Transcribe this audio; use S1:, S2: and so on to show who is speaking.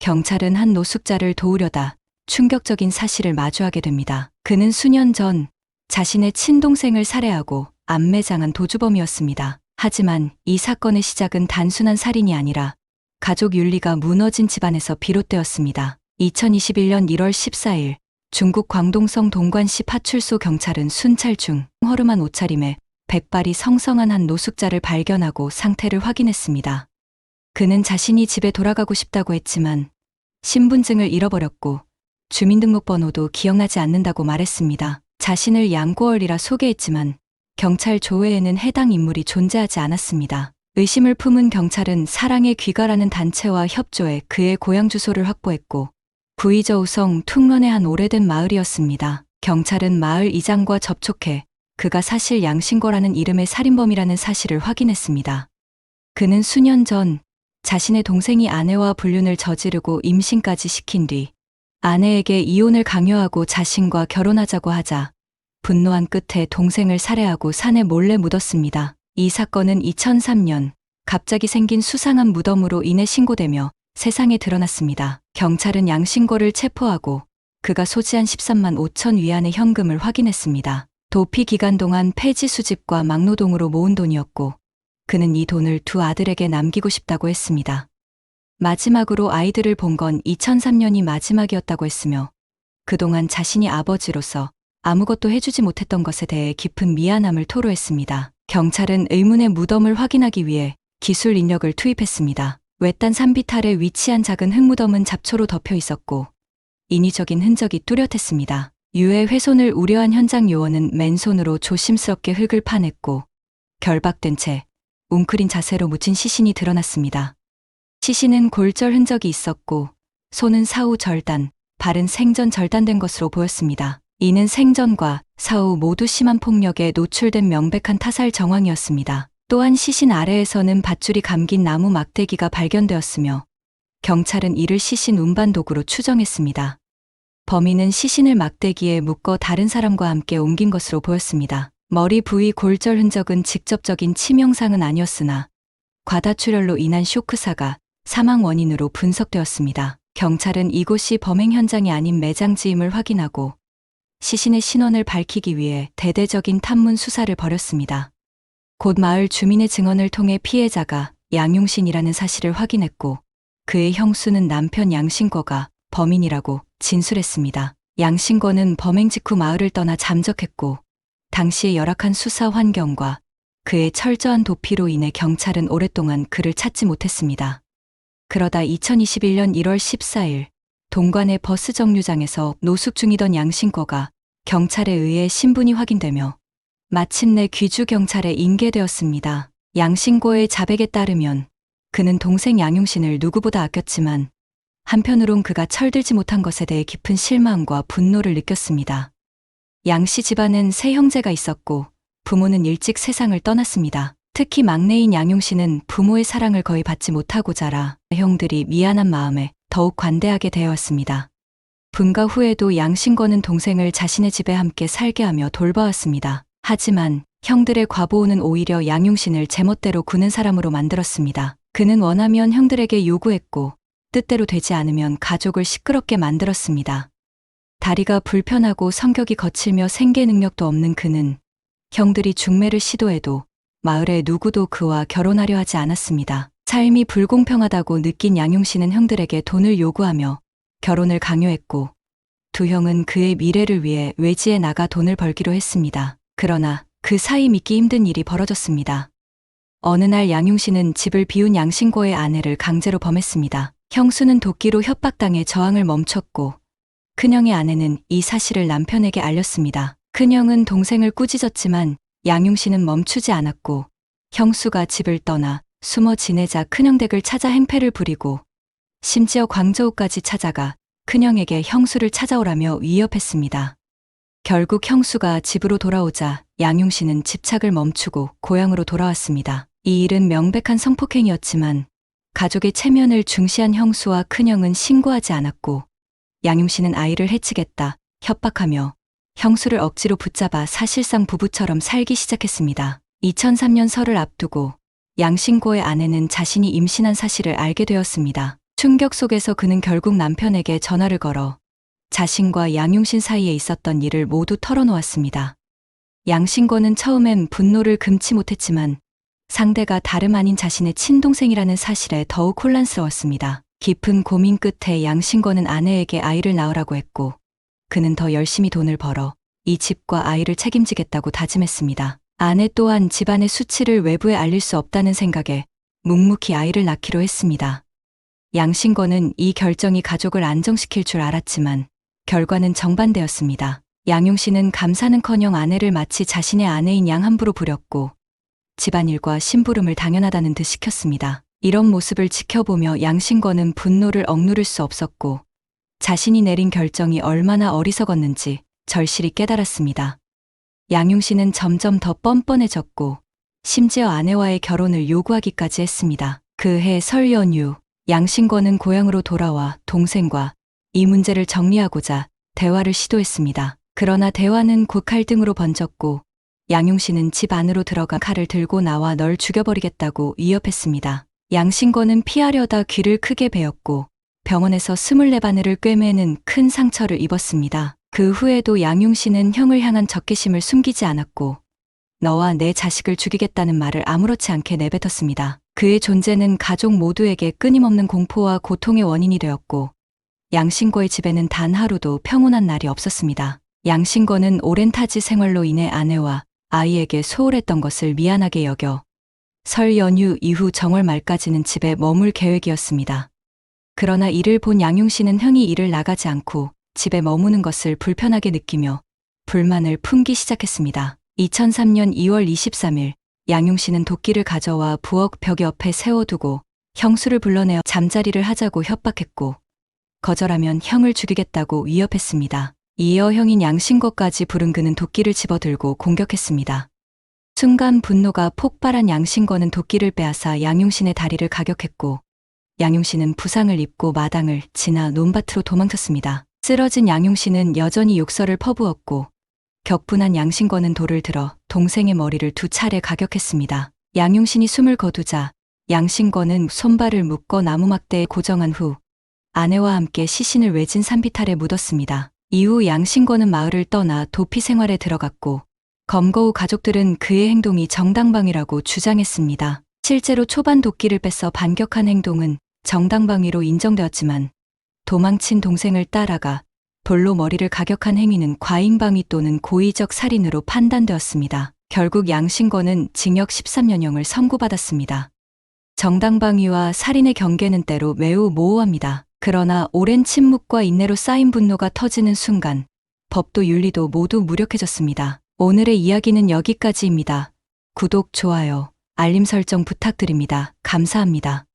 S1: 경찰은 한 노숙자를 도우려다 충격적인 사실을 마주하게 됩니다. 그는 수년 전 자신의 친동생을 살해하고 암매장한 도주범이었습니다. 하지만 이 사건의 시작은 단순한 살인이 아니라 가족 윤리가 무너진 집안에서 비롯되었습니다. 2021년 1월 14일 중국 광동성 동관시 파출소 경찰은 순찰 중 허름한 옷차림에 백발이 성성한 한 노숙자를 발견하고 상태를 확인했습니다. 그는 자신이 집에 돌아가고 싶다고 했지만 신분증을 잃어버렸고 주민등록번호도 기억나지 않는다고 말했습니다. 자신을 양고얼이라 소개했지만 경찰 조회에는 해당 인물이 존재하지 않았습니다. 의심을 품은 경찰은 사랑의 귀가라는 단체와 협조해 그의 고향 주소를 확보했고 부이저우성 퉁런의 한 오래된 마을이었습니다. 경찰은 마을 이장과 접촉해 그가 사실 양신거라는 이름의 살인범이라는 사실을 확인했습니다. 그는 수년 전 자신의 동생이 아내와 불륜을 저지르고 임신까지 시킨 뒤 아내에게 이혼을 강요하고 자신과 결혼하자고 하자 분노한 끝에 동생을 살해하고 산에 몰래 묻었습니다. 이 사건은 2003년 갑자기 생긴 수상한 무덤으로 인해 신고되며 세상에 드러났습니다. 경찰은 양신거를 체포하고 그가 소지한 13만 5천 위안의 현금을 확인했습니다. 도피 기간 동안 폐지 수집과 막노동으로 모은 돈이었고 그는 이 돈을 두 아들에게 남기고 싶다고 했습니다. 마지막으로 아이들을 본 건 2003년이 마지막이었다고 했으며 그동안 자신이 아버지로서 아무것도 해주지 못했던 것에 대해 깊은 미안함을 토로했습니다. 경찰은 의문의 무덤을 확인하기 위해 기술 인력을 투입했습니다. 외딴 산비탈에 위치한 작은 흙무덤은 잡초로 덮여 있었고 인위적인 흔적이 뚜렷했습니다. 유해 훼손을 우려한 현장 요원은 맨손으로 조심스럽게 흙을 파냈고 결박된 채 웅크린 자세로 묻힌 시신이 드러났습니다. 시신은 골절 흔적이 있었고 손은 사후 절단, 발은 생전 절단된 것으로 보였습니다. 이는 생전과 사후 모두 심한 폭력에 노출된 명백한 타살 정황이었습니다. 또한 시신 아래에서는 밧줄이 감긴 나무 막대기가 발견되었으며 경찰은 이를 시신 운반 도구로 추정했습니다. 범인은 시신을 막대기에 묶어 다른 사람과 함께 옮긴 것으로 보였습니다. 머리 부위 골절 흔적은 직접적인 치명상은 아니었으나 과다출혈로 인한 쇼크사가 사망 원인으로 분석되었습니다. 경찰은 이곳이 범행 현장이 아닌 매장지임을 확인하고 시신의 신원을 밝히기 위해 대대적인 탐문 수사를 벌였습니다. 곧 마을 주민의 증언을 통해 피해자가 양용신이라는 사실을 확인했고 그의 형수는 남편 양신거가 범인이라고 진술했습니다. 양신거는 범행 직후 마을을 떠나 잠적했고 당시의 열악한 수사 환경과 그의 철저한 도피로 인해 경찰은 오랫동안 그를 찾지 못했습니다. 그러다 2021년 1월 14일 동관의 버스 정류장에서 노숙 중이던 양신거가 경찰에 의해 신분이 확인되며 마침내 귀주 경찰에 인계되었습니다. 양신거의 자백에 따르면 그는 동생 양용신을 누구보다 아꼈지만 한편으론 그가 철들지 못한 것에 대해 깊은 실망과 분노를 느꼈습니다. 양씨 집안은 세 형제가 있었고 부모는 일찍 세상을 떠났습니다. 특히 막내인 양용신은 부모의 사랑을 거의 받지 못하고 자라 형들이 미안한 마음에 더욱 관대하게 대해왔습니다. 분가 후에도 양신거는 동생을 자신의 집에 함께 살게 하며 돌봐왔습니다. 하지만 형들의 과보호는 오히려 양용신을 제멋대로 구는 사람으로 만들었습니다. 그는 원하면 형들에게 요구했고 뜻대로 되지 않으면 가족을 시끄럽게 만들었습니다. 다리가 불편하고 성격이 거칠며 생계 능력도 없는 그는 형들이 중매를 시도해도 마을의 누구도 그와 결혼하려 하지 않았습니다. 삶이 불공평하다고 느낀 양용신은 형들에게 돈을 요구하며 결혼을 강요했고 두 형은 그의 미래를 위해 외지에 나가 돈을 벌기로 했습니다. 그러나 그 사이 믿기 힘든 일이 벌어졌습니다. 어느 날 양용신은 집을 비운 양신거의 아내를 강제로 범했습니다. 형수는 도끼로 협박당해 저항을 멈췄고 큰형의 아내는 이 사실을 남편에게 알렸습니다. 큰형은 동생을 꾸짖었지만 양용신은 멈추지 않았고 형수가 집을 떠나 숨어 지내자 큰형 댁을 찾아 행패를 부리고 심지어 광저우까지 찾아가 큰형에게 형수를 찾아오라며 위협했습니다. 결국 형수가 집으로 돌아오자 양용신은 집착을 멈추고 고향으로 돌아왔습니다. 이 일은 명백한 성폭행이었지만 가족의 체면을 중시한 형수와 큰형은 신고하지 않았고 양용신은 아이를 해치겠다 협박하며 형수를 억지로 붙잡아 사실상 부부처럼 살기 시작했습니다. 2003년 설을 앞두고 양신고의 아내는 자신이 임신한 사실을 알게 되었습니다. 충격 속에서 그는 결국 남편에게 전화를 걸어 자신과 양용신 사이에 있었던 일을 모두 털어놓았습니다. 양신권은 처음엔 분노를 금치 못했지만 상대가 다름 아닌 자신의 친동생이라는 사실에 더욱 혼란스러웠습니다. 깊은 고민 끝에 양신권은 아내에게 아이를 낳으라고 했고 그는 더 열심히 돈을 벌어 이 집과 아이를 책임지겠다고 다짐했습니다. 아내 또한 집안의 수치를 외부에 알릴 수 없다는 생각에 묵묵히 아이를 낳기로 했습니다. 양신권은 이 결정이 가족을 안정시킬 줄 알았지만 결과는 정반대였습니다. 양용신은 감사는커녕 아내를 마치 자신의 아내인 양 함부로 부렸고 집안일과 심부름을 당연하다는 듯 시켰습니다. 이런 모습을 지켜보며 양신권은 분노를 억누를 수 없었고 자신이 내린 결정이 얼마나 어리석었는지 절실히 깨달았습니다. 양용신은 점점 더 뻔뻔해졌고 심지어 아내와의 결혼을 요구하기까지 했습니다. 그해 설 연휴 양신권은 고향으로 돌아와 동생과 이 문제를 정리하고자 대화를 시도했습니다. 그러나 대화는 곧 갈등으로 번졌고 양용신은 집 안으로 들어가 칼을 들고 나와 널 죽여버리겠다고 위협했습니다. 양신권은 피하려다 귀를 크게 베었고 병원에서 24바늘을 꿰매는 큰 상처를 입었습니다. 그 후에도 양용신은 형을 향한 적개심을 숨기지 않았고 너와 내 자식을 죽이겠다는 말을 아무렇지 않게 내뱉었습니다. 그의 존재는 가족 모두에게 끊임없는 공포와 고통의 원인이 되었고 양신권의 집에는 단 하루도 평온한 날이 없었습니다. 양신권은 오랜 타지 생활로 인해 아내와 아이에게 소홀했던 것을 미안하게 여겨 설 연휴 이후 정월 말까지는 집에 머물 계획이었습니다. 그러나 이를 본 양용신은 형이 일을 나가지 않고 집에 머무는 것을 불편하게 느끼며 불만을 품기 시작했습니다. 2003년 2월 23일 양용신은 도끼를 가져와 부엌 벽 옆에 세워두고 형수를 불러내어 잠자리를 하자고 협박했고 거절하면 형을 죽이겠다고 위협했습니다. 이어 형인 양신권까지 부른 그는 도끼를 집어들고 공격했습니다. 순간 분노가 폭발한 양신권은 도끼를 빼앗아 양용신의 다리를 가격했고 양용신은 부상을 입고 마당을 지나 논밭으로 도망쳤습니다. 쓰러진 양용신은 여전히 욕설을 퍼부었고 격분한 양신권은 돌을 들어 동생의 머리를 2차례 가격했습니다. 양용신이 숨을 거두자 양신권은 손발을 묶어 나무막대에 고정한 후 아내와 함께 시신을 외진 산비탈에 묻었습니다. 이후 양신권은 마을을 떠나 도피 생활에 들어갔고 검거후 가족들은 그의 행동이 정당방위라고 주장했습니다. 실제로 초반 도끼를 뺏어 반격한 행동은 정당방위로 인정되었지만 도망친 동생을 따라가 돌로 머리를 가격한 행위는 과잉방위 또는 고의적 살인으로 판단되었습니다. 결국 양신권은 징역 13년형을 선고받았습니다. 정당방위와 살인의 경계는 때로 매우 모호합니다. 그러나 오랜 침묵과 인내로 쌓인 분노가 터지는 순간 법도 윤리도 모두 무력해졌습니다. 오늘의 이야기는 여기까지입니다. 구독, 좋아요, 알림 설정 부탁드립니다. 감사합니다.